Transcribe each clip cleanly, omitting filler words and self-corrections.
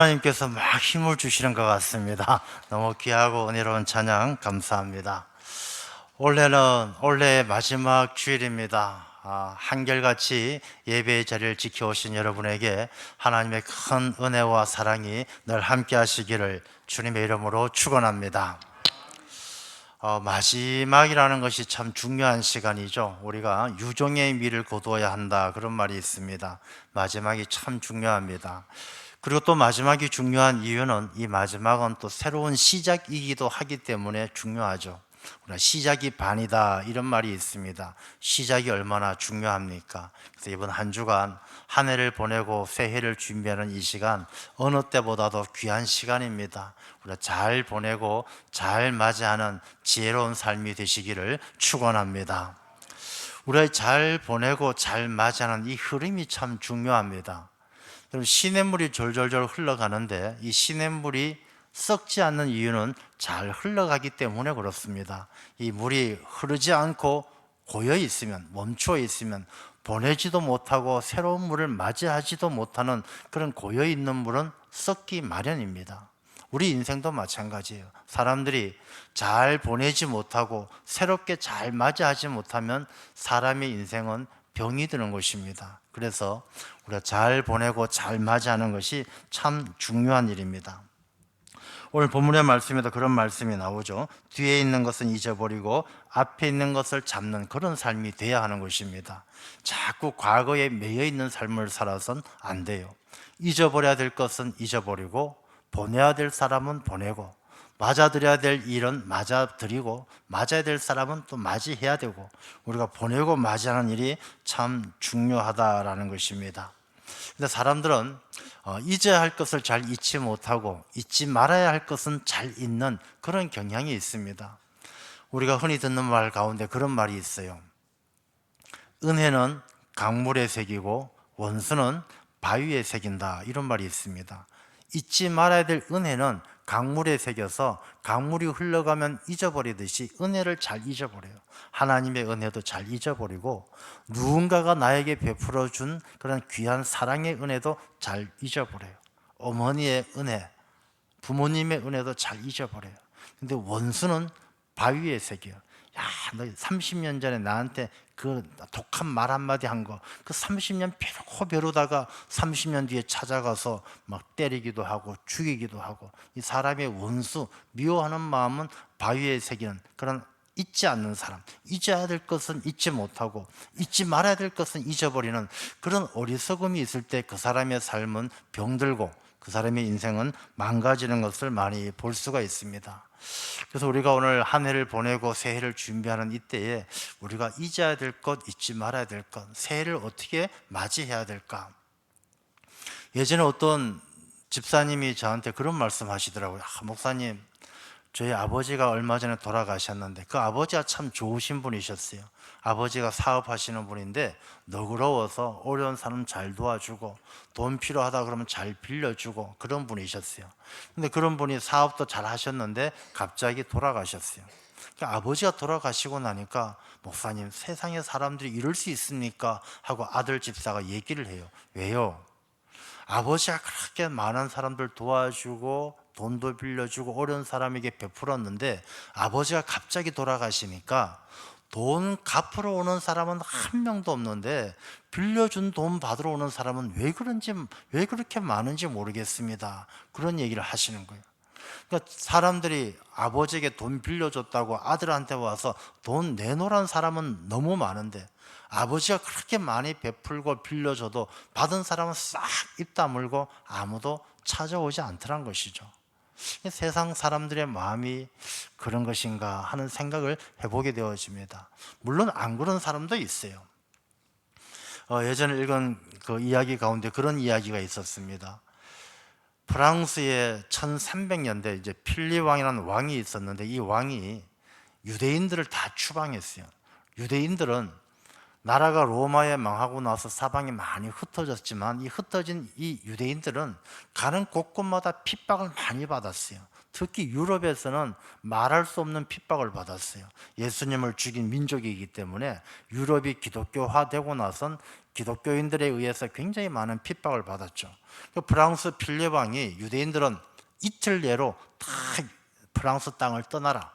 하나님께서 막 힘을 주시는 것 같습니다. 너무 귀하고 은혜로운 찬양 감사합니다. 올해 마지막 주일입니다. 한결같이 예배의 자리를 지켜오신 여러분에게 하나님의 큰 은혜와 사랑이 늘 함께 하시기를 주님의 이름으로 축원합니다. 마지막이라는 것이 참 중요한 시간이죠. 우리가 유종의 미를 거두어야 한다, 그런 말이 있습니다. 마지막이 참 중요합니다. 그리고 또 마지막이 중요한 이유는 이 마지막은 또 새로운 시작이기도 하기 때문에 중요하죠. 시작이 반이다, 이런 말이 있습니다. 시작이 얼마나 중요합니까? 그래서 이번 한 주간 한 해를 보내고 새해를 준비하는 이 시간, 어느 때보다도 귀한 시간입니다. 우리가 잘 보내고 잘 맞이하는 지혜로운 삶이 되시기를 축원합니다. 우리가 잘 보내고 잘 맞이하는 이 흐름이 참 중요합니다. 시냇물이 졸졸졸 흘러가는데 이 시냇물이 썩지 않는 이유는 잘 흘러가기 때문에 그렇습니다. 이 물이 흐르지 않고 고여 있으면, 멈춰 있으면 보내지도 못하고 새로운 물을 맞이하지도 못하는 그런 고여 있는 물은 썩기 마련입니다. 우리 인생도 마찬가지예요. 사람들이 잘 보내지 못하고 새롭게 잘 맞이하지 못하면 사람의 인생은 병이 드는 것입니다. 그래서 우리가 잘 보내고 잘 맞이하는 것이 참 중요한 일입니다. 오늘 본문의 말씀에도 그런 말씀이 나오죠. 뒤에 있는 것은 잊어버리고 앞에 있는 것을 잡는 그런 삶이 돼야 하는 것입니다. 자꾸 과거에 매여 있는 삶을 살아선 안 돼요. 잊어버려야 될 것은 잊어버리고 보내야 될 사람은 보내고 맞아들여야 될 일은 맞아들이고 맞아야 될 사람은 또 맞이해야 되고 우리가 보내고 맞이하는 일이 참 중요하다라는 것입니다. 근데 사람들은 잊어야 할 것을 잘 잊지 못하고 잊지 말아야 할 것은 잘 잊는 그런 경향이 있습니다. 우리가 흔히 듣는 말 가운데 그런 말이 있어요. 은혜는 강물에 새기고 원수는 바위에 새긴다, 이런 말이 있습니다. 잊지 말아야 될 은혜는 강물에 새겨서 강물이 흘러가면 잊어버리듯이 은혜를 잘 잊어버려요. 하나님의 은혜도 잘 잊어버리고 누군가가 나에게 베풀어 준 그런 귀한 사랑의 은혜도 잘 잊어버려요. 어머니의 은혜, 부모님의 은혜도 잘 잊어버려요. 근데 원수는 바위에 새겨요. 야, 너 30년 전에 나한테 그 독한 말 한마디 한 거, 그 30년 벼르다가 30년 뒤에 찾아가서 막 때리기도 하고 죽이기도 하고, 이 사람의 원수, 미워하는 마음은 바위에 새기는 그런 잊지 않는 사람, 잊어야 될 것은 잊지 못하고 잊지 말아야 될 것은 잊어버리는 그런 어리석음이 있을 때 그 사람의 삶은 병들고 그 사람의 인생은 망가지는 것을 많이 볼 수가 있습니다. 그래서 우리가 오늘 한 해를 보내고 새해를 준비하는 이때에 우리가 잊어야 될 것, 잊지 말아야 될 것, 새해를 어떻게 맞이해야 될까? 예전에 어떤 집사님이 저한테 그런 말씀 하시더라고요. 목사님, 저희 아버지가 얼마 전에 돌아가셨는데 그 아버지가 참 좋으신 분이셨어요. 아버지가 사업하시는 분인데 너그러워서 어려운 사람 잘 도와주고 돈 필요하다 그러면 잘 빌려주고 그런 분이셨어요. 근데 그런 분이 사업도 잘 하셨는데 갑자기 돌아가셨어요. 그러니까 아버지가 돌아가시고 나니까 목사님, 세상에 사람들이 이럴 수 있습니까? 하고 아들 집사가 얘기를 해요. 왜요? 아버지가 그렇게 많은 사람들 도와주고 돈도 빌려주고 어려운 사람에게 베풀었는데 아버지가 갑자기 돌아가시니까 돈 갚으러 오는 사람은 한 명도 없는데 빌려준 돈 받으러 오는 사람은 왜 그렇게 많은지 모르겠습니다, 그런 얘기를 하시는 거예요. 그러니까 사람들이 아버지에게 돈 빌려줬다고 아들한테 와서 돈 내놓으라는 사람은 너무 많은데 아버지가 그렇게 많이 베풀고 빌려줘도 받은 사람은 싹 입 다물고 아무도 찾아오지 않더란 것이죠. 세상 사람들의 마음이 그런 것인가 하는 생각을 해보게 되어집니다. 물론 안 그런 사람도 있어요. 예전에 읽은 그 이야기 가운데 그런 이야기가 있었습니다. 프랑스의 1300년대 이제 필립 왕이라는 왕이 있었는데 이 왕이 유대인들을 다 추방했어요. 유대인들은 나라가 로마에 망하고 나서 사방이 많이 흩어졌지만 이 흩어진 이 유대인들은 가는 곳곳마다 핍박을 많이 받았어요. 특히 유럽에서는 말할 수 없는 핍박을 받았어요. 예수님을 죽인 민족이기 때문에 유럽이 기독교화되고 나선 기독교인들에 의해서 굉장히 많은 핍박을 받았죠. 프랑스 필립 왕이 유대인들은 이틀 내로 다 프랑스 땅을 떠나라,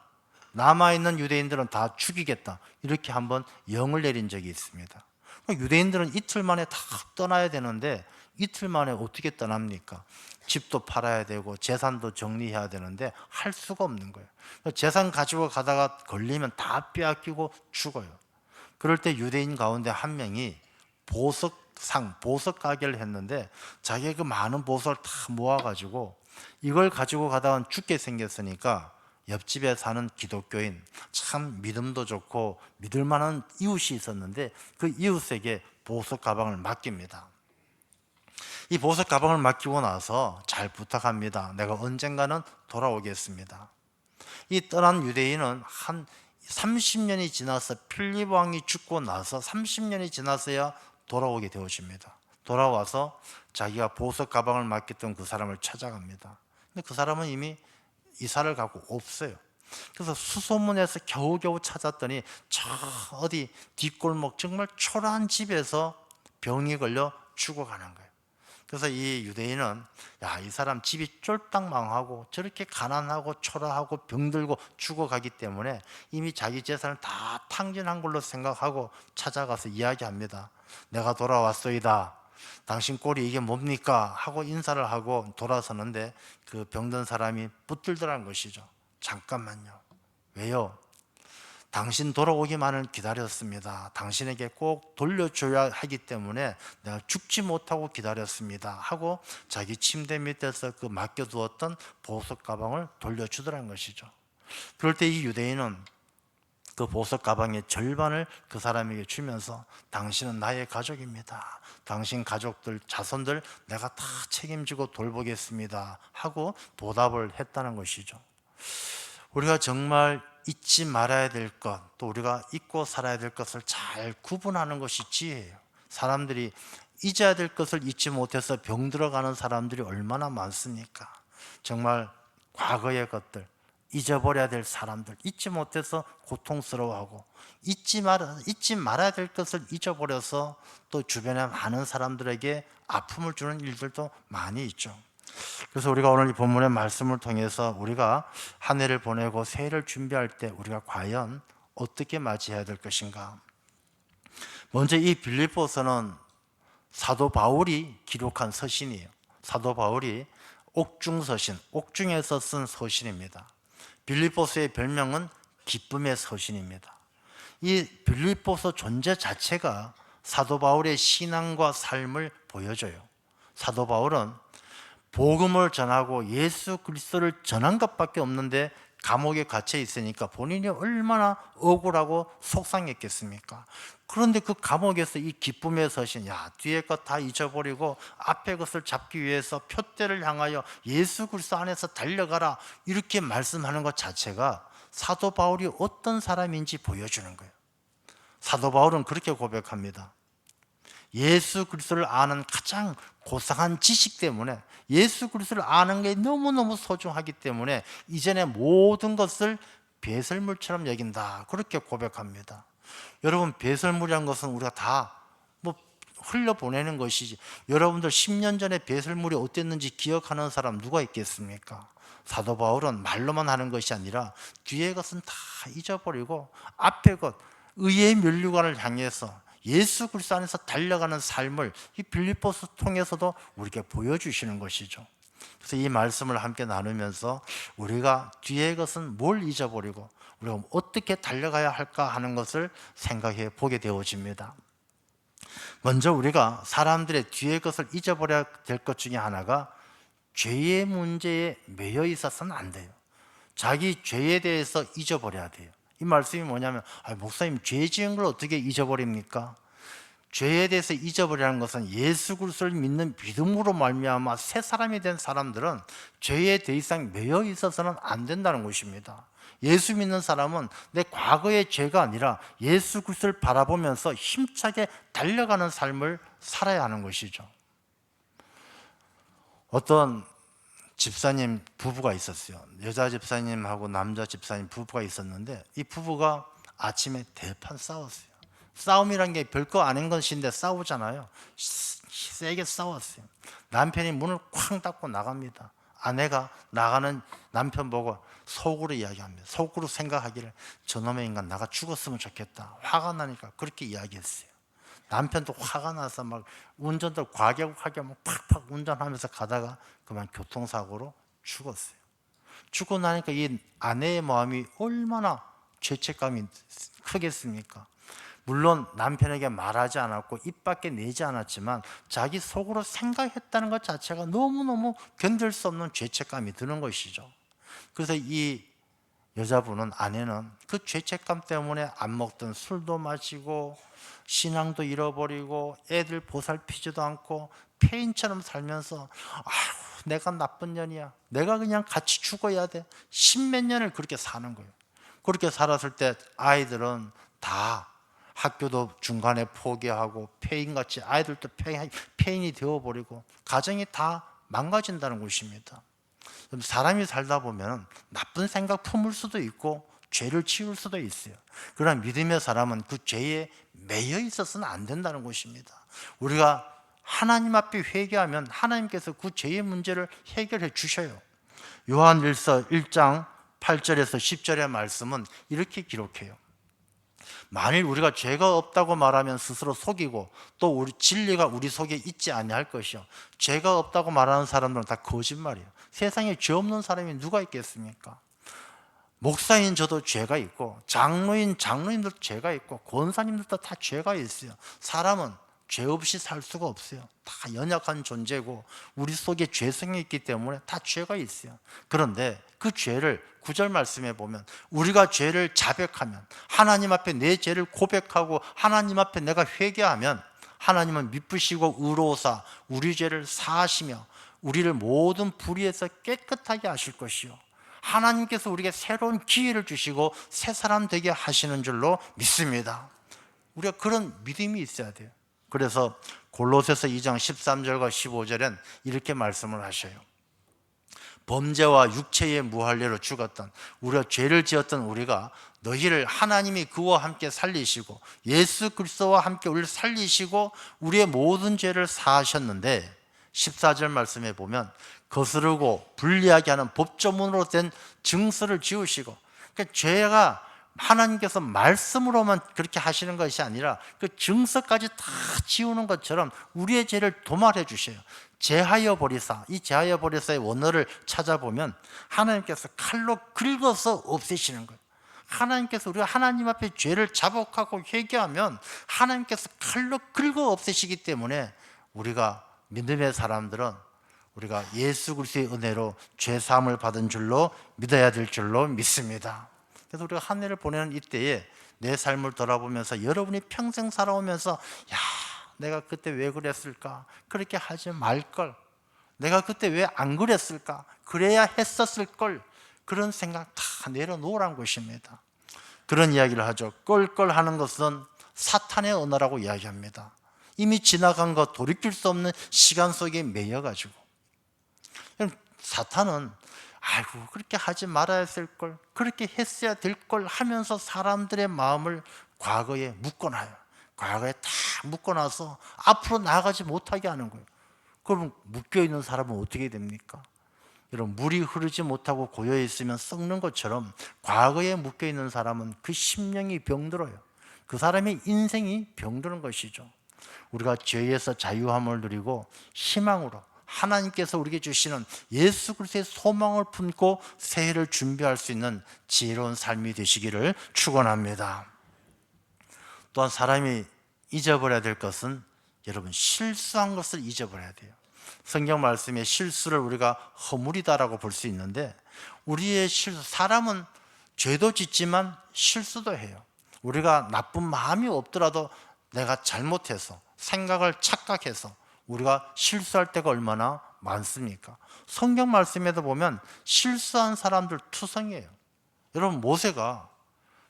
남아있는 유대인들은 다 죽이겠다, 이렇게 한번 영을 내린 적이 있습니다. 유대인들은 이틀 만에 다 떠나야 되는데 이틀 만에 어떻게 떠납니까? 집도 팔아야 되고 재산도 정리해야 되는데 할 수가 없는 거예요. 재산 가지고 가다가 걸리면 다 빼앗기고 죽어요. 그럴 때 유대인 가운데 한 명이 보석 가게를 했는데 자기가 그 많은 보석을 다 모아가지고 이걸 가지고 가다가 죽게 생겼으니까 옆집에 사는 기독교인, 참 믿음도 좋고 믿을 만한 이웃이 있었는데 그 이웃에게 보석 가방을 맡깁니다. 이 보석 가방을 맡기고 나서 잘 부탁합니다. 내가 언젠가는 돌아오겠습니다. 이 떠난 유대인은 한 30년이 지나서 필립 왕이 죽고 나서 30년이 지나서야 돌아오게 되어집니다. 돌아와서 자기가 보석 가방을 맡겼던 그 사람을 찾아갑니다. 근데 그 사람은 이미 이사를 가고 없어요. 그래서 수소문해서 겨우겨우 찾았더니 저 어디 뒷골목 정말 초라한 집에서 병이 걸려 죽어가는 거예요. 그래서 이 유대인은 이 사람 집이 쫄딱 망하고 저렇게 가난하고 초라하고 병들고 죽어가기 때문에 이미 자기 재산을 다 탕진한 걸로 생각하고 찾아가서 이야기합니다. 내가 돌아왔소이다. 당신 꼴이 이게 뭡니까? 하고 인사를 하고 돌아서는데 그 병든 사람이 붙들더라는 것이죠. 잠깐만요. 왜요? 당신 돌아오기만을 기다렸습니다. 당신에게 꼭 돌려줘야 하기 때문에 내가 죽지 못하고 기다렸습니다. 하고 자기 침대 밑에서 그 맡겨두었던 보석 가방을 돌려주더라는 것이죠. 그럴 때 이 유대인은 그 보석 가방의 절반을 그 사람에게 주면서 당신은 나의 가족입니다. 당신 가족들, 자손들 내가 다 책임지고 돌보겠습니다. 하고 보답을 했다는 것이죠. 우리가 정말 잊지 말아야 될 것, 또 우리가 잊고 살아야 될 것을 잘 구분하는 것이 지혜예요. 사람들이 잊어야 될 것을 잊지 못해서 병들어가는 사람들이 얼마나 많습니까? 정말 과거의 것들, 잊어버려야 될 사람들, 잊지 못해서 고통스러워하고 잊지 말아야 될 것을 잊어버려서 또 주변에 많은 사람들에게 아픔을 주는 일들도 많이 있죠. 그래서 우리가 오늘 이 본문의 말씀을 통해서 우리가 한 해를 보내고 새해를 준비할 때 우리가 과연 어떻게 맞이해야 될 것인가? 먼저 이 빌립보서는 사도 바울이 기록한 서신이에요. 사도 바울이 옥중서신, 옥중에서 쓴 서신입니다. 빌립보서의 별명은 기쁨의 서신입니다. 이 빌립보서 존재 자체가 사도 바울의 신앙과 삶을 보여줘요. 사도 바울은 복음을 전하고 예수 그리스도를 전한 것밖에 없는데 감옥에 갇혀 있으니까 본인이 얼마나 억울하고 속상했겠습니까? 그런데 그 감옥에서 이 기쁨의 서신, 뒤에 것 다 잊어버리고 앞에 것을 잡기 위해서 표대를 향하여 예수 그리스도 안에서 달려가라, 이렇게 말씀하는 것 자체가 사도 바울이 어떤 사람인지 보여주는 거예요. 사도 바울은 그렇게 고백합니다. 예수 그리스도를 아는 가장 고상한 지식 때문에, 예수 그리스도를 아는 게 너무너무 소중하기 때문에 이전의 모든 것을 배설물처럼 여긴다, 그렇게 고백합니다. 여러분, 배설물이란 것은 우리가 다 흘려보내는 것이지, 여러분들 10년 전에 배설물이 어땠는지 기억하는 사람 누가 있겠습니까? 사도 바울은 말로만 하는 것이 아니라 뒤의 것은 다 잊어버리고 앞의 것, 의의 면류관을 향해서 예수 그리스도 안에서 달려가는 삶을 이 빌립보서 통해서도 우리에게 보여주시는 것이죠. 그래서 이 말씀을 함께 나누면서 우리가 뒤의 것은 뭘 잊어버리고 우리가 어떻게 달려가야 할까 하는 것을 생각해 보게 되어집니다. 먼저 우리가 사람들의 뒤의 것을 잊어버려야 될 것 중에 하나가 죄의 문제에 매여 있어서는 안 돼요. 자기 죄에 대해서 잊어버려야 돼요. 이 말씀이 뭐냐면, 목사님, 죄 지은 걸 어떻게 잊어버립니까? 죄에 대해서 잊어버리는 것은 예수 그리스도를 믿는 믿음으로 말미암아 새 사람이 된 사람들은 죄에 더 이상 매여 있어서는 안 된다는 것입니다. 예수 믿는 사람은 내 과거의 죄가 아니라 예수 그리스도를 바라보면서 힘차게 달려가는 삶을 살아야 하는 것이죠. 어떤 집사님 부부가 있었어요. 여자 집사님하고 남자 집사님 부부가 있었는데 이 부부가 아침에 대판 싸웠어요. 싸움이란 게 별거 아닌 것인데 싸우잖아요. 세게 싸웠어요. 남편이 문을 쾅 닫고 나갑니다. 아내가 나가는 남편 보고 속으로 이야기합니다. 속으로 생각하기를 저놈의 인간 나가 죽었으면 좋겠다. 화가 나니까 그렇게 이야기했어요. 남편도 화가 나서 막 운전도 과격하게 막 팍팍 운전하면서 가다가 그만 교통사고로 죽었어요. 죽고 나니까 이 아내의 마음이 얼마나 죄책감이 크겠습니까? 물론 남편에게 말하지 않았고 입 밖에 내지 않았지만 자기 속으로 생각했다는 것 자체가 너무너무 견딜 수 없는 죄책감이 드는 것이죠. 그래서 이 여자분은, 아내는 그 죄책감 때문에 안 먹던 술도 마시고 신앙도 잃어버리고 애들 보살피지도 않고 폐인처럼 살면서 아휴 내가 나쁜 년이야, 내가 그냥 같이 죽어야 돼, 십몇 년을 그렇게 사는 거예요. 그렇게 살았을 때 아이들은 다 학교도 중간에 포기하고 폐인같이 아이들도 폐인이 되어버리고 가정이 다 망가진다는 것입니다. 사람이 살다 보면 나쁜 생각 품을 수도 있고 죄를 지을 수도 있어요. 그러나 믿음의 사람은 그 죄에 매여 있어서는 안 된다는 것입니다. 우리가 하나님 앞에 회개하면 하나님께서 그 죄의 문제를 해결해 주셔요. 요한일서 1장 8절에서 10절의 말씀은 이렇게 기록해요. 만일 우리가 죄가 없다고 말하면 스스로 속이고 또 우리 진리가 우리 속에 있지 아니할 것이요, 죄가 없다고 말하는 사람들은 다 거짓말이에요. 세상에 죄 없는 사람이 누가 있겠습니까? 목사인 저도 죄가 있고 장로님들도 죄가 있고 권사님들도 다 죄가 있어요. 사람은 죄 없이 살 수가 없어요. 다 연약한 존재고 우리 속에 죄성이 있기 때문에 다 죄가 있어요. 그런데 그 죄를 9절 말씀에 보면 우리가 죄를 자백하면, 하나님 앞에 내 죄를 고백하고 하나님 앞에 내가 회개하면 하나님은 미쁘시고 의로우사 우리 죄를 사하시며 우리를 모든 불의에서 깨끗하게 하실 것이요, 하나님께서 우리에게 새로운 기회를 주시고 새 사람 되게 하시는 줄로 믿습니다. 우리가 그런 믿음이 있어야 돼요. 그래서 골로새서 2장 13절과 15절엔 이렇게 말씀을 하셔요. 범죄와 육체의 무할례로 죽었던, 우리가 죄를 지었던 우리가 너희를 하나님이 그와 함께 살리시고 예수 그리스도와 함께 우리를 살리시고 우리의 모든 죄를 사하셨는데, 14절 말씀에 보면 거스르고 불리하게 하는 법조문으로 된 증서를 지우시고, 그러니까 죄가 하나님께서 말씀으로만 그렇게 하시는 것이 아니라 그 증서까지 다 지우는 것처럼 우리의 죄를 도말해 주셔요. 제하여 버리사, 이 제하여 버리사의 원어를 찾아보면 하나님께서 칼로 긁어서 없애시는 거예요. 하나님께서 우리가 하나님 앞에 죄를 자복하고 회개하면 하나님께서 칼로 긁어 없애시기 때문에 우리가 믿음의 사람들은 우리가 예수 그리스도의 은혜로 죄 사함을 받은 줄로 믿어야 될 줄로 믿습니다. 그래서 우리가 한 해를 보내는 이때에 내 삶을 돌아보면서 여러분이 평생 살아오면서 야, 내가 그때 왜 그랬을까? 그렇게 하지 말걸. 내가 그때 왜 안 그랬을까? 그래야 했었을걸. 그런 생각 다 내려놓으라는 것입니다. 그런 이야기를 하죠. 껄껄하는 것은 사탄의 언어라고 이야기합니다. 이미 지나간 것, 돌이킬 수 없는 시간 속에 매여가지고 사탄은 아이고 그렇게 하지 말아야 했을 걸, 그렇게 했어야 될 걸 하면서 사람들의 마음을 과거에 묶어놔요. 과거에 다 묶어놔서 앞으로 나아가지 못하게 하는 거예요. 그럼 묶여있는 사람은 어떻게 됩니까? 여러분, 물이 흐르지 못하고 고여 있으면 썩는 것처럼 과거에 묶여있는 사람은 그 심령이 병들어요. 그 사람의 인생이 병드는 것이죠. 우리가 죄에서 자유함을 누리고 희망으로 하나님께서 우리에게 주시는 예수 그리스도의 소망을 품고 새해를 준비할 수 있는 지혜로운 삶이 되시기를 축원합니다. 또한 사람이 잊어버려야 될 것은, 여러분, 실수한 것을 잊어버려야 돼요. 성경 말씀에 실수를 우리가 허물이다라고 볼 수 있는데, 우리의 실수, 사람은 죄도 짓지만 실수도 해요. 우리가 나쁜 마음이 없더라도 내가 잘못해서 생각을 착각해서 우리가 실수할 때가 얼마나 많습니까? 성경 말씀에도 보면 실수한 사람들 투성이에요. 여러분, 모세가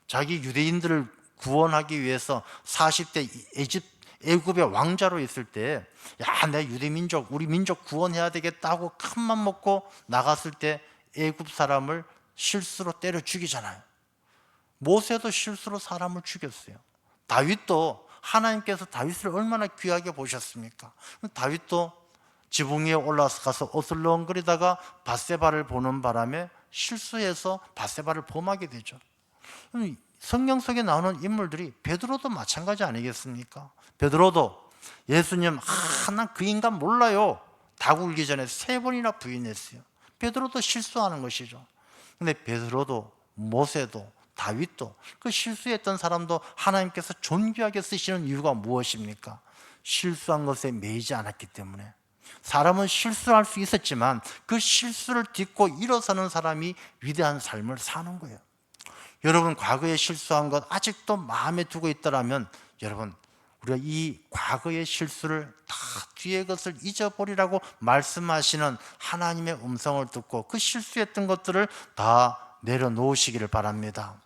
자기 유대인들을 구원하기 위해서 40대 애굽의 왕자로 있을 때, 야, 내 유대 민족, 우리 민족 구원해야 되겠다고 큰맘 먹고 나갔을 때 애굽 사람을 실수로 때려 죽이잖아요. 모세도 실수로 사람을 죽였어요. 다윗도 하나님께서 다윗을 얼마나 귀하게 보셨습니까? 다윗도 지붕 위에 올라가서 어슬렁거리다가 밧세바를 보는 바람에 실수해서 밧세바를 범하게 되죠. 성경 속에 나오는 인물들이 베드로도 마찬가지 아니겠습니까? 베드로도 예수님, 난 그 인간 몰라요. 닭 울기 전에 3번이나 부인했어요. 베드로도 실수하는 것이죠. 근데 베드로도 모세도 다윗도 그 실수했던 사람도 하나님께서 존귀하게 쓰시는 이유가 무엇입니까? 실수한 것에 매이지 않았기 때문에. 사람은 실수할 수 있었지만 그 실수를 딛고 일어서는 사람이 위대한 삶을 사는 거예요. 여러분, 과거에 실수한 것 아직도 마음에 두고 있더라면 여러분, 우리가 이 과거의 실수를 다 뒤의 것을 잊어버리라고 말씀하시는 하나님의 음성을 듣고 그 실수했던 것들을 다 내려놓으시기를 바랍니다.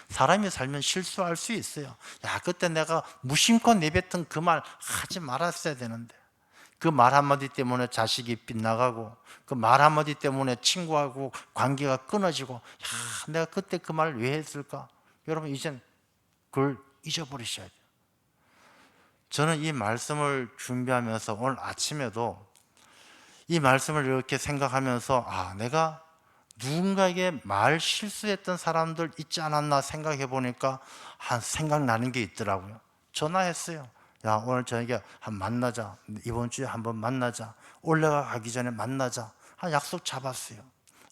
사람이 살면 실수할 수 있어요. 야, 그때 내가 무심코 내뱉은 그 말 하지 말았어야 되는데, 그 말 한마디 때문에 자식이 빗나가고, 그 말 한마디 때문에 친구하고 관계가 끊어지고, 야, 내가 그때 그 말을 왜 했을까? 여러분, 이젠 그걸 잊어버리셔야 돼요. 저는 이 말씀을 준비하면서 오늘 아침에도 이 말씀을 이렇게 생각하면서 내가 누군가에게 말 실수했던 사람들 있지 않았나 생각해 보니까 생각나는 게 있더라고요. 전화했어요. 야, 오늘 저녁에 만나자. 이번 주에 한번 만나자. 올해가 가기 전에 만나자. 약속 잡았어요.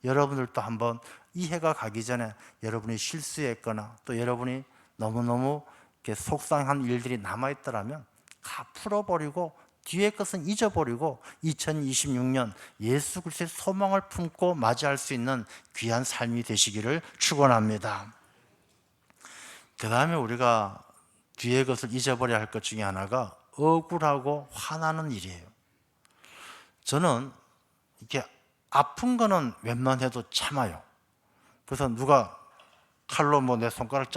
여러분들도 한번 이 해가 가기 전에 여러분이 실수했거나 또 여러분이 너무너무 이렇게 속상한 일들이 남아있더라면 다 풀어버리고 뒤의 것은 잊어버리고 2026년 예수 그리스도의 소망을 품고 맞이할 수 있는 귀한 삶이 되시기를 축원합니다. 그 다음에 우리가 뒤의 것을 잊어버려야 할 것 중에 하나가 억울하고 화나는 일이에요. 저는 이렇게 아픈 거는 웬만해도 참아요. 그래서 누가 칼로 내 손가락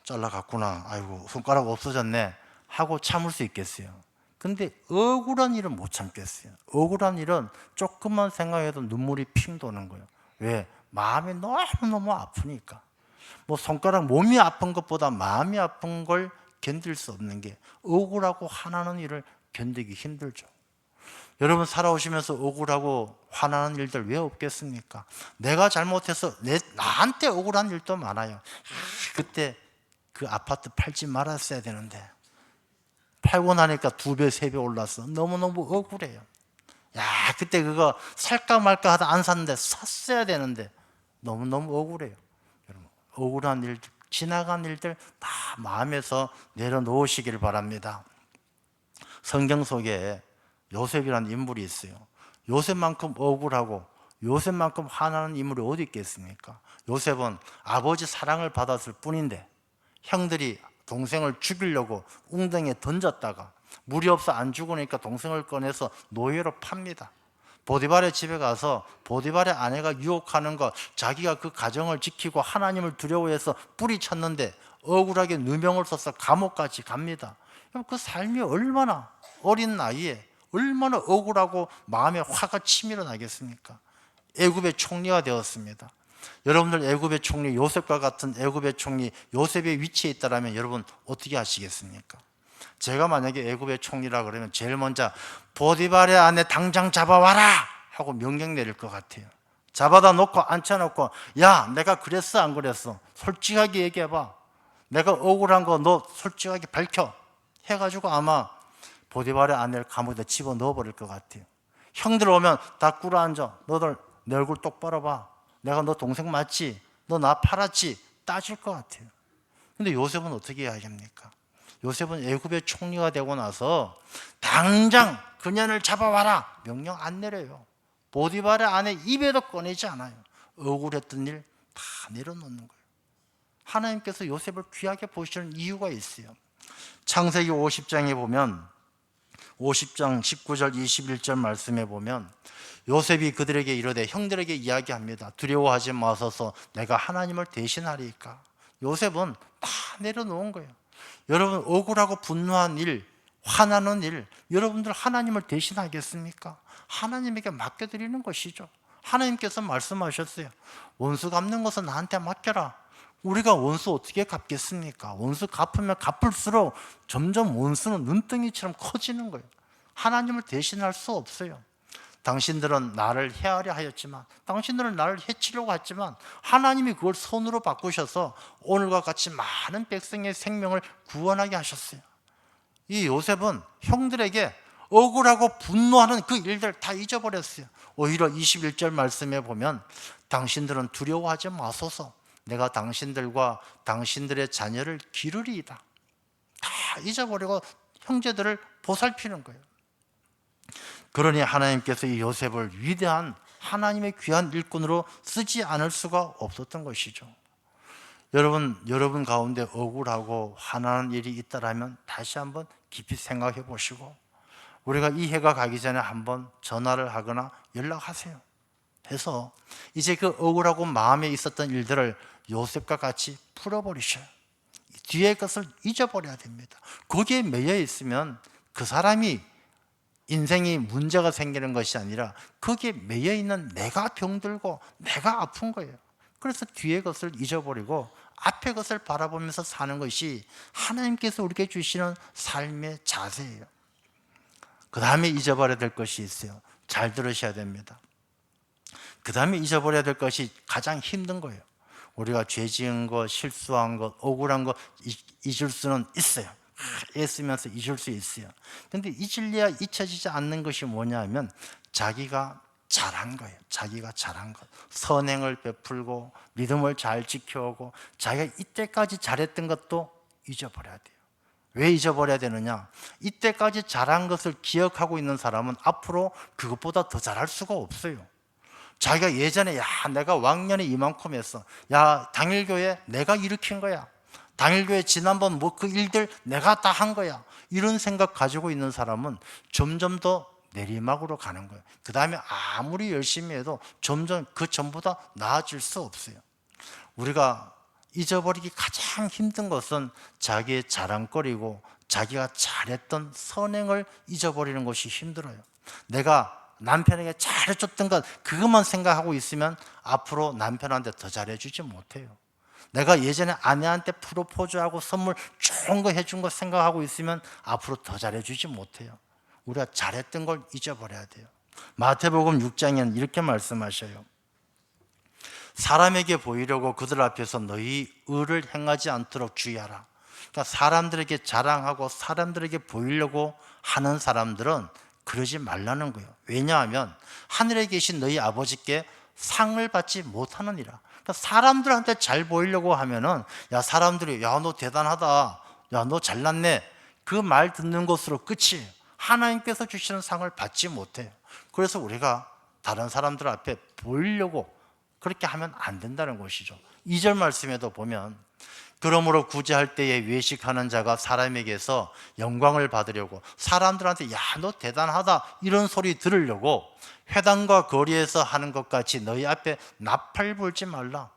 잘라갔구나. 아이고, 손가락 없어졌네 하고 참을 수 있겠어요. 근데 억울한 일은 못 참겠어요. 억울한 일은 조금만 생각해도 눈물이 핑 도는 거예요. 왜? 마음이 너무너무 아프니까. 손가락, 몸이 아픈 것보다 마음이 아픈 걸 견딜 수 없는 게 억울하고 화나는 일을 견디기 힘들죠. 여러분, 살아오시면서 억울하고 화나는 일들 왜 없겠습니까? 내가 잘못해서 나한테 억울한 일도 많아요. 그때 그 아파트 팔지 말았어야 되는데 팔고 나니까 2배, 3배 올랐어. 너무너무 억울해요. 야, 그때 그거 살까 말까 하다 안 샀는데 샀어야 되는데 너무너무 억울해요. 여러분, 억울한 일들, 지나간 일들 다 마음에서 내려놓으시기를 바랍니다. 성경 속에 요셉이라는 인물이 있어요. 요셉만큼 억울하고 요셉만큼 화나는 인물이 어디 있겠습니까? 요셉은 아버지 사랑을 받았을 뿐인데 형들이 동생을 죽이려고 웅덩이에 던졌다가 물이 없어 안 죽으니까 동생을 꺼내서 노예로 팝니다. 보디발의 집에 가서 보디발의 아내가 유혹하는 것, 자기가 그 가정을 지키고 하나님을 두려워해서 뿌리쳤는데 억울하게 누명을 써서 감옥까지 갑니다. 그 삶이 얼마나 어린 나이에 얼마나 억울하고 마음에 화가 치밀어 나겠습니까? 애굽의 총리가 되었습니다. 여러분들 애굽의 총리 요셉과 같은 애굽의 총리 요셉의 위치에 있다면 여러분 어떻게 하시겠습니까? 제가 만약에 애굽의 총리라 그러면 제일 먼저 보디발의 아내 당장 잡아와라 하고 명령 내릴 것 같아요. 잡아다 놓고 앉혀놓고 야, 내가 그랬어 안 그랬어? 솔직하게 얘기해봐. 내가 억울한 거 너 솔직하게 밝혀 해가지고 아마 보디발의 아내를 감옥에 집어넣어버릴 것 같아요. 형들 오면 다 꿇어앉아. 너들 내 얼굴 똑바로 봐. 내가 너 동생 맞지? 너 나 팔았지? 따질 것 같아요. 근데 요셉은 어떻게 해야 합니까? 요셉은 애굽의 총리가 되고 나서 당장 그년을 잡아와라 명령 안 내려요. 보디발의 아내 입에도 꺼내지 않아요. 억울했던 일 다 내려놓는 거예요. 하나님께서 요셉을 귀하게 보시는 이유가 있어요. 창세기 50장에 보면 50장 19절 21절 말씀에 보면 요셉이 그들에게 이르되 형들에게 이야기합니다. 두려워하지 마소서 내가 하나님을 대신하리이까. 요셉은 다 내려놓은 거예요. 여러분 억울하고 분노한 일, 화나는 일, 여러분들 하나님을 대신하겠습니까? 하나님에게 맡겨드리는 것이죠. 하나님께서 말씀하셨어요. 원수 갚는 것은 나한테 맡겨라. 우리가 원수 어떻게 갚겠습니까? 원수 갚으면 갚을수록 점점 원수는 눈덩이처럼 커지는 거예요. 하나님을 대신할 수 없어요. 당신들은 나를 해하려 하였지만, 당신들은 나를 해치려고 했지만 하나님이 그걸 손으로 바꾸셔서 오늘과 같이 많은 백성의 생명을 구원하게 하셨어요. 이 요셉은 형들에게 억울하고 분노하는 그 일들 다 잊어버렸어요. 오히려 21절 말씀에 보면 당신들은 두려워하지 마소서, 내가 당신들과 당신들의 자녀를 기르리이다. 다 잊어버리고 형제들을 보살피는 거예요. 그러니 하나님께서 이 요셉을 위대한 하나님의 귀한 일꾼으로 쓰지 않을 수가 없었던 것이죠. 여러분 가운데 억울하고 화나는 일이 있다라면 다시 한번 깊이 생각해 보시고, 우리가 이 해가 가기 전에 한번 전화를 하거나 연락하세요. 해서 이제 그 억울하고 마음에 있었던 일들을 요셉과 같이 풀어버리셔요. 뒤의 것을 잊어버려야 됩니다. 거기에 매여 있으면 그 사람이 인생이 문제가 생기는 것이 아니라 거기에 매여 있는 내가 병들고 내가 아픈 거예요. 그래서 뒤의 것을 잊어버리고 앞의 것을 바라보면서 사는 것이 하나님께서 우리에게 주시는 삶의 자세예요. 그 다음에 잊어버려야 될 것이 있어요. 잘 들으셔야 됩니다. 그 다음에 잊어버려야 될 것이 가장 힘든 거예요. 우리가 죄 지은 것, 실수한 것, 억울한 것 잊을 수는 있어요. 애쓰면서 잊을 수 있어요. 그런데 잊을래야 잊혀지지 않는 것이 뭐냐 하면 자기가 잘한 거예요. 자기가 잘한 것, 선행을 베풀고 믿음을 잘 지켜오고 자기가 이때까지 잘했던 것도 잊어버려야 돼요. 왜 잊어버려야 되느냐? 이때까지 잘한 것을 기억하고 있는 사람은 앞으로 그것보다 더 잘할 수가 없어요. 자기가 예전에 내가 왕년에 이만큼 했어, 당일교회 내가 일으킨 거야, 당일교회 지난번 그 일들 내가 다 한 거야, 이런 생각 가지고 있는 사람은 점점 더 내리막으로 가는 거예요. 그 다음에 아무리 열심히 해도 점점 그 전보다 나아질 수 없어요. 우리가 잊어버리기 가장 힘든 것은 자기의 자랑거리고 자기가 잘했던 선행을 잊어버리는 것이 힘들어요. 내가 남편에게 잘해줬던 것, 그것만 생각하고 있으면 앞으로 남편한테 더 잘해주지 못해요. 내가 예전에 아내한테 프로포즈하고 선물 좋은 거 해준 거 생각하고 있으면 앞으로 더 잘해주지 못해요. 우리가 잘했던 걸 잊어버려야 돼요. 마태복음 6장에는 이렇게 말씀하셔요. 사람에게 보이려고 그들 앞에서 너희 의를 행하지 않도록 주의하라. 그러니까 사람들에게 자랑하고 사람들에게 보이려고 하는 사람들은 그러지 말라는 거예요. 왜냐하면 하늘에 계신 너희 아버지께 상을 받지 못하느니라. 그러니까 사람들한테 잘 보이려고 하면은 사람들이 너 대단하다, 너 잘났네, 그 말 듣는 것으로 끝이에요. 하나님께서 주시는 상을 받지 못해요. 그래서 우리가 다른 사람들 앞에 보이려고 그렇게 하면 안 된다는 것이죠. 2절 말씀에도 보면 그러므로 구제할 때에 외식하는 자가 사람에게서 영광을 받으려고 사람들한테 너 대단하다 이런 소리 들으려고 회당과 거리에서 하는 것 같이 너희 앞에 나팔 불지 말라.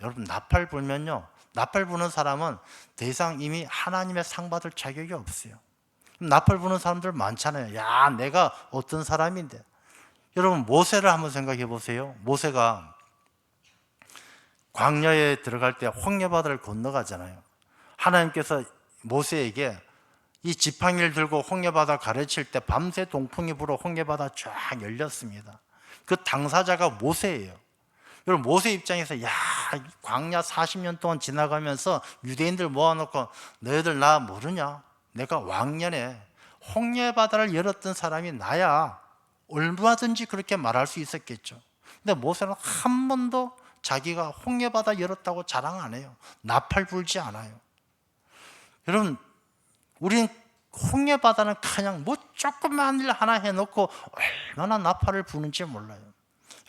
여러분, 나팔 불면요, 나팔 부는 사람은 더 이상 이미 하나님의 상 받을 자격이 없어요. 나팔 부는 사람들 많잖아요. 내가 어떤 사람인데. 여러분, 모세를 한번 생각해 보세요. 모세가 광야에 들어갈 때 홍해바다를 건너가잖아요. 하나님께서 모세에게 이 지팡이를 들고 홍해바다 가르칠 때 밤새 동풍이 불어 홍해바다 쫙 열렸습니다. 그 당사자가 모세예요. 여러분, 모세 입장에서 광야 40년 동안 지나가면서 유대인들 모아놓고 너희들 나 모르냐? 내가 왕년에 홍해바다를 열었던 사람이 나야. 얼마든지 그렇게 말할 수 있었겠죠. 근데 모세는 한 번도 자기가 홍해바다 열었다고 자랑 안 해요. 나팔 불지 않아요. 여러분, 우리는 홍해바다는 그냥 조그만 일 하나 해놓고 얼마나 나팔을 부는지 몰라요.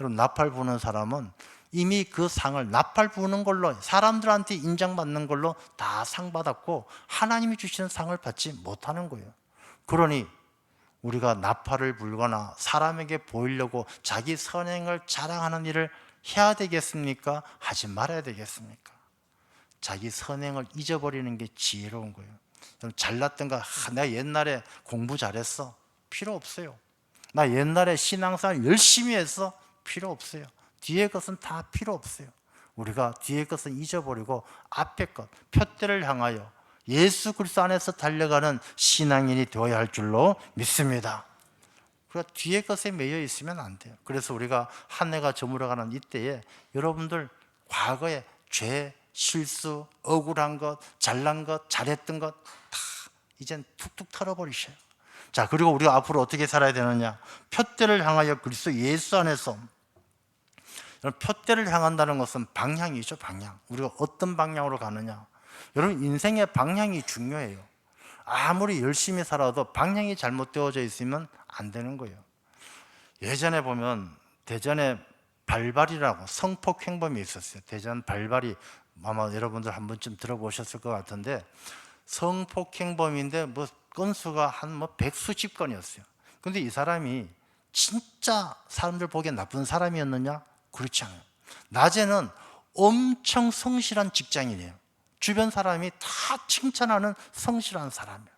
여러분, 나팔 부는 사람은 이미 그 상을 나팔 부는 걸로, 사람들한테 인정받는 걸로 다 상 받았고 하나님이 주시는 상을 받지 못하는 거예요. 그러니 우리가 나팔을 불거나 사람에게 보이려고 자기 선행을 자랑하는 일을 해야 되겠습니까? 하지 말아야 되겠습니까? 자기 선행을 잊어버리는 게 지혜로운 거예요. 잘났던 거, 내가 옛날에 공부 잘했어, 필요 없어요. 나 옛날에 신앙생활 열심히 했어, 필요 없어요. 뒤에 것은 다 필요 없어요. 우리가 뒤의 것은 잊어버리고 앞의 것, 표대를 향하여 예수 그리스도 안에서 달려가는 신앙인이 되어야 할 줄로 믿습니다. 우리가 뒤의 것에 매여 있으면 안 돼요. 그래서 우리가 한 해가 저물어가는 이때에 여러분들 과거에 죄, 실수, 억울한 것, 잘난 것, 잘했던 것 다 이젠 툭툭 털어버리셔요. 자, 그리고 우리가 앞으로 어떻게 살아야 되느냐? 표대를 향하여 그리스도 예수 안에서. 표대를 향한다는 것은 방향이죠, 방향. 우리가 어떤 방향으로 가느냐. 여러분, 인생의 방향이 중요해요. 아무리 열심히 살아도 방향이 잘못되어져 있으면 안 되는 거예요. 예전에 보면 대전에 발발이라고 성폭행범이 있었어요. 대전 발발이 아마 여러분들 한 번쯤 들어보셨을 것 같은데, 성폭행범인데 뭐 건수가 한 뭐 백수십 건이었어요. 근데 이 사람이 진짜 사람들 보기엔 나쁜 사람이었느냐? 그렇지 않아요. 낮에는 엄청 성실한 직장인이에요. 주변 사람이 다 칭찬하는 성실한 사람이에요.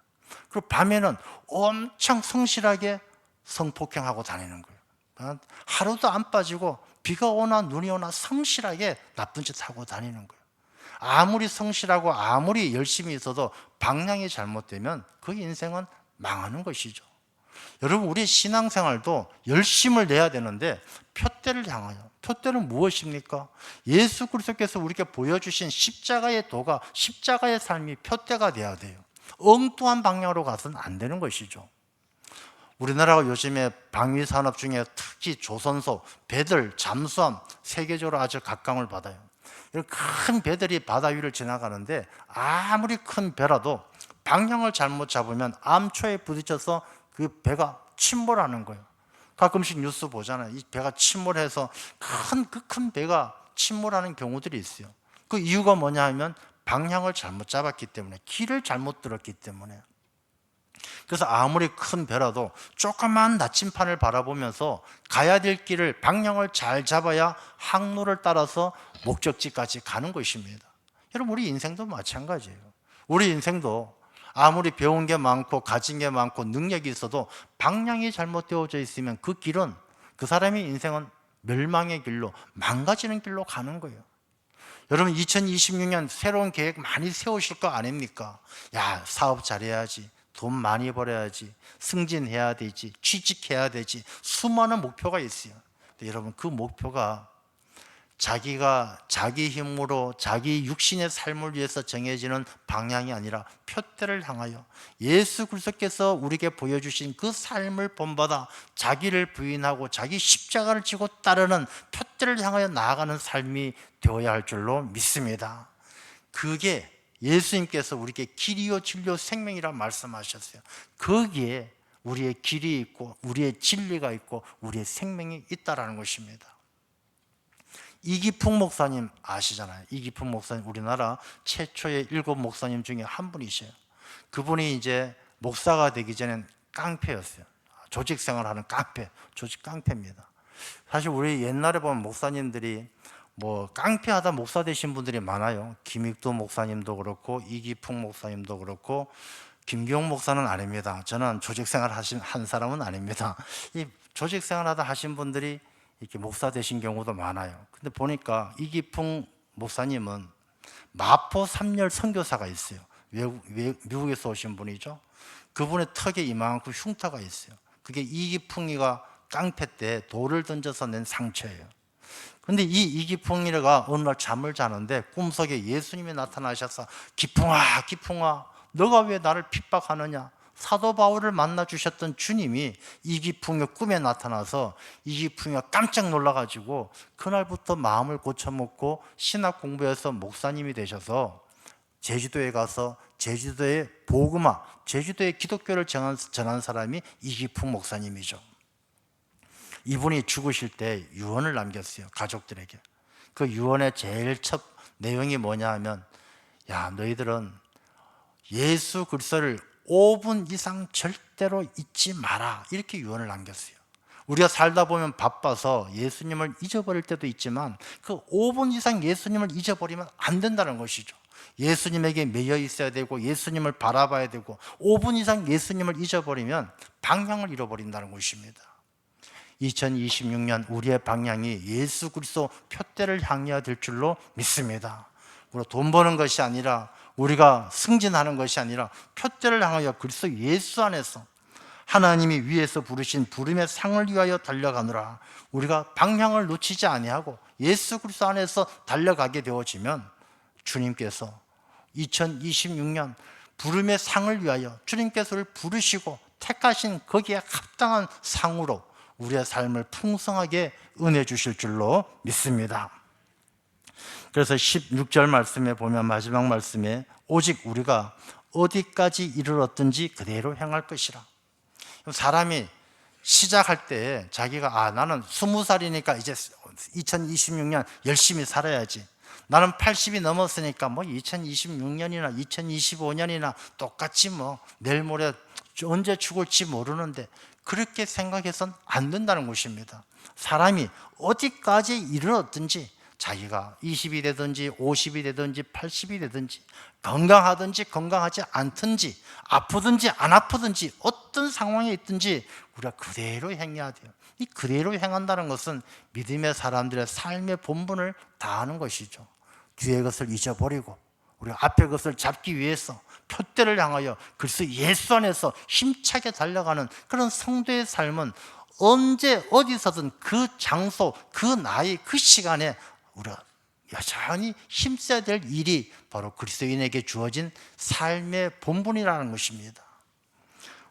그리고 밤에는 엄청 성실하게 성폭행하고 다니는 거예요. 하루도 안 빠지고 비가 오나 눈이 오나 성실하게 나쁜 짓 하고 다니는 거예요. 아무리 성실하고 아무리 열심히 있어도 방향이 잘못되면 그 인생은 망하는 것이죠. 여러분, 우리 신앙생활도 열심을 내야 되는데 표대를 향하여. 표대는 무엇입니까? 예수 그리스도께서 우리에게 보여주신 십자가의 도가, 십자가의 삶이 표대가 돼야 돼요. 엉뚱한 방향으로 가서는 안 되는 것이죠. 우리나라가 요즘에 방위 산업 중에 특히 조선소, 배들, 잠수함 세계적으로 아주 각광을 받아요. 큰 배들이 바다 위를 지나가는데 아무리 큰 배라도 방향을 잘못 잡으면 암초에 부딪혀서 그 배가 침몰하는 거예요. 가끔씩 뉴스 보잖아요. 이 배가 침몰해서 큰 배가 침몰하는 경우들이 있어요. 그 이유가 뭐냐 하면 방향을 잘못 잡았기 때문에, 길을 잘못 들었기 때문에. 그래서 아무리 큰 배라도 조그만 나침판을 바라보면서 가야 될 길을, 방향을 잘 잡아야 항로를 따라서 목적지까지 가는 것입니다. 여러분, 우리 인생도 마찬가지예요. 우리 인생도 아무리 배운 게 많고 가진 게 많고 능력이 있어도 방향이 잘못되어져 있으면 그 길은, 그 사람의 인생은 멸망의 길로, 망가지는 길로 가는 거예요. 여러분, 2026년 새로운 계획 많이 세우실 거 아닙니까? 야, 사업 잘해야지, 돈 많이 벌어야지, 승진해야 되지, 취직해야 되지, 수많은 목표가 있어요. 근데 여러분, 그 목표가 자기가 자기 힘으로 자기 육신의 삶을 위해서 정해지는 방향이 아니라 표대를 향하여 예수 그리스도께서 우리에게 보여주신 그 삶을 본받아 자기를 부인하고 자기 십자가를 지고 따르는 표대를 향하여 나아가는 삶이 되어야 할 줄로 믿습니다. 그게 예수님께서 우리에게 길이요 진리요 생명이라 말씀하셨어요. 거기에 우리의 길이 있고 우리의 진리가 있고 우리의 생명이 있다라는 것입니다. 이기풍 목사님 아시잖아요. 이기풍 목사님, 우리나라 최초의 7 목사님 중에 한 분이셔요. 그분이 이제 목사가 되기 전엔 깡패였어요. 조직 생활하는 깡패, 조직 깡패입니다. 사실 우리 옛날에 보면 목사님들이 뭐 깡패하다 목사 되신 분들이 많아요. 김익도 목사님도 그렇고 이기풍 목사님도 그렇고 김기용 목사는 아닙니다. 저는 조직 생활 한 사람은 아닙니다. 이 조직 생활하다 하신 분들이 이렇게 목사 되신 경우도 많아요. 근데 보니까 이기풍 목사님은 마포 3열 선교사가 있어요. 미국에서 오신 분이죠. 그분의 턱에 이만큼 흉터가 있어요. 그게 이기풍이가 깡패 때 돌을 던져서 낸 상처예요. 근데 이 이기풍이가 어느 날 잠을 자는데 꿈속에 예수님이 나타나셔서 기풍아, 기풍아, 너가 왜 나를 핍박하느냐? 사도 바울을 만나 주셨던 주님이 이기풍의 꿈에 나타나서 이기풍이가 깜짝 놀라가지고 그날부터 마음을 고쳐먹고 신학 공부해서 목사님이 되셔서 제주도에 가서 제주도의 복음화, 제주도의 기독교를 전한 사람이 이기풍 목사님이죠. 이분이 죽으실 때 유언을 남겼어요. 가족들에게. 그 유언의 제일 첫 내용이 뭐냐 하면, 야, 너희들은 예수 그리스도를 5분 이상 절대로 잊지 마라, 이렇게 유언을 남겼어요. 우리가 살다 보면 바빠서 예수님을 잊어버릴 때도 있지만 그 5분 이상 예수님을 잊어버리면 안 된다는 것이죠. 예수님에게 매여 있어야 되고 예수님을 바라봐야 되고 5분 이상 예수님을 잊어버리면 방향을 잃어버린다는 것입니다. 2026년 우리의 방향이 예수 그리스도 표대를 향해야 될 줄로 믿습니다. 우리가 돈 버는 것이 아니라, 우리가 승진하는 것이 아니라 표대를 향하여 그리스도 예수 안에서 하나님이 위에서 부르신 부름의 상을 위하여 달려가노라. 우리가 방향을 놓치지 아니하고 예수 그리스도 안에서 달려가게 되어지면 주님께서 2026년 부름의 상을 위하여 주님께서를 부르시고 택하신 거기에 합당한 상으로 우리의 삶을 풍성하게 은혜 주실 줄로 믿습니다. 그래서 16절 말씀에 보면, 마지막 말씀에 오직 우리가 어디까지 이르렀든지 그대로 행할 것이라. 사람이 시작할 때 자기가 나는 20살이니까 이제 2026년 열심히 살아야지, 나는 80이 넘었으니까 2026년이나 2025년이나 똑같이 내일 모레 언제 죽을지 모르는데, 그렇게 생각해서는 안 된다는 것입니다. 사람이 어디까지 이르렀든지, 자기가 20이 되든지 50이 되든지 80이 되든지, 건강하든지 건강하지 않든지, 아프든지 안 아프든지, 어떤 상황에 있든지 우리가 그대로 행해야 돼요. 이 그대로 행한다는 것은 믿음의 사람들의 삶의 본분을 다하는 것이죠. 뒤의 것을 잊어버리고 우리가 앞의 것을 잡기 위해서 표대를 향하여 그리스도 예수 안에서 힘차게 달려가는 그런 성도의 삶은 언제 어디서든 그 장소, 그 나이, 그 시간에 우리가 여전히 힘써야 될 일이 바로 그리스도인에게 주어진 삶의 본분이라는 것입니다.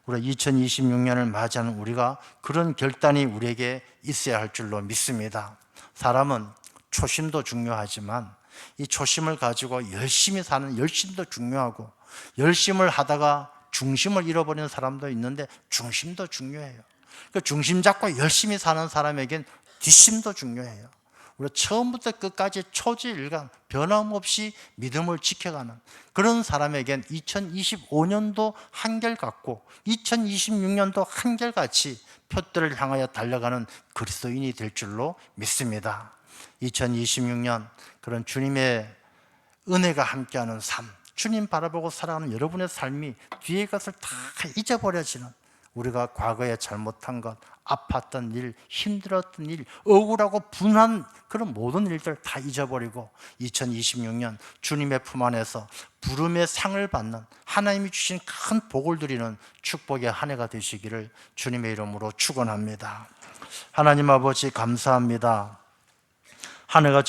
우리가 2026년을 맞이하는 우리가 그런 결단이 우리에게 있어야 할 줄로 믿습니다. 사람은 초심도 중요하지만 이 초심을 가지고 열심히 사는 열심도 중요하고, 열심을 하다가 중심을 잃어버리는 사람도 있는데 중심도 중요해요. 그 중심 잡고 열심히 사는 사람에겐 뒷심도 중요해요. 우리가 처음부터 끝까지 초지일관 변함없이 믿음을 지켜가는 그런 사람에겐 2025년도 한결같고 2026년도 한결같이 표대를 향하여 달려가는 그리스도인이 될 줄로 믿습니다. 2026년 그런 주님의 은혜가 함께하는 삶, 주님 바라보고 살아가는 여러분의 삶이 뒤의 것을 다 잊어버려지는, 우리가 과거에 잘못한 것, 아팠던 일, 힘들었던 일, 억울하고 분한 그런 모든 일들 다 잊어버리고 2026년 주님의 품 안에서 부름의 상을 받는, 하나님이 주신 큰 복을 누리는 축복의 한 해가 되시기를 주님의 이름으로 축원합니다. 하나님 아버지 감사합니다. 한 해가